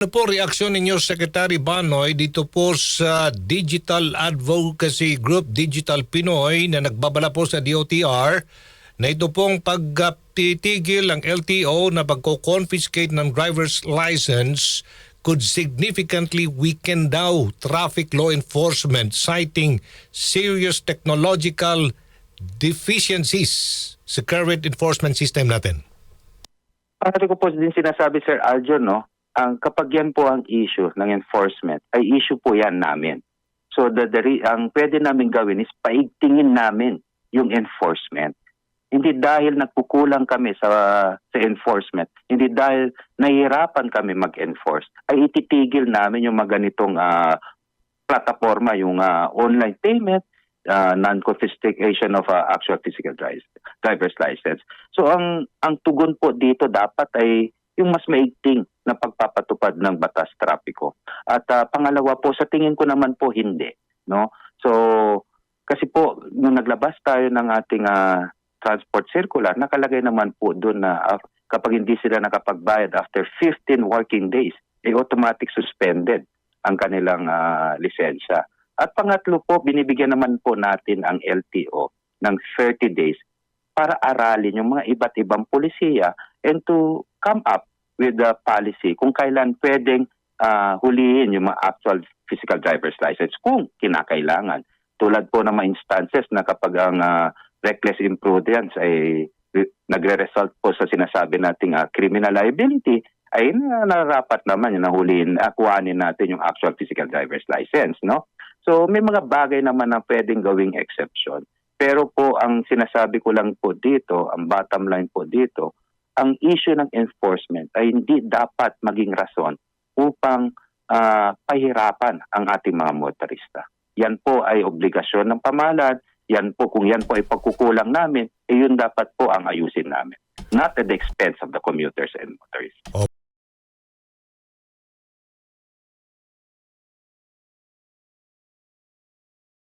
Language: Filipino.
Ano po reaksyon ninyo, Secretary Banoy, dito po sa Digital Advocacy Group Digital Pinoy na nagbabala po sa DOTR na ito pong pagtitigil ng LTO na pagko-confiscate ng driver's license could significantly weaken daw traffic law enforcement, citing serious technological deficiencies sa current enforcement system natin? Parati ko po din sinasabi, Sir Aljon, no? Kapag yan po ang issue ng enforcement, ay issue po yan namin. So ang pwede namin gawin is paigtingin namin yung enforcement. Hindi dahil nagkukulang kami sa enforcement, hindi dahil nahihirapan kami mag-enforce, ay ititigil namin yung mga ganitong plataforma, yung online payment, non-confiscation of actual physical driver's license. So ang tugon po dito dapat ay yung mas maigting na pagpapatupad ng batas trapiko. At pangalawa po, sa tingin ko naman po hindi, no? So kasi po nung naglabas tayo ng ating transport circular, nakalagay naman po doon na kapag hindi sila nakapagbayad after 15 working days, ay automatic suspended ang kanilang lisensya. At pangatlo po, binibigyan naman po natin ang LTO ng 30 days para aralin yung mga iba't ibang polisiya and to come up with the policy kung kailan pwedeng hulihin yung mga actual physical driver's license kung kinakailangan. Tulad po ng mga instances na kapag ang reckless imprudence ay nagre-result po sa sinasabi nating criminal liability, ay nararapat naman yung nahulihin, kuhanin natin yung actual physical driver's license, no? So may mga bagay naman na pwedeng gawing exception. Pero po ang sinasabi ko lang po dito, ang bottom line po dito, ang issue ng enforcement ay hindi dapat maging rason upang pahirapan ang ating mga motorista. Yan po ay obligasyon ng pamahalaan. Yan po, kung yan po ay pagkukulang namin, yun dapat po ang ayusin namin. Not at the expense of the commuters and motorists.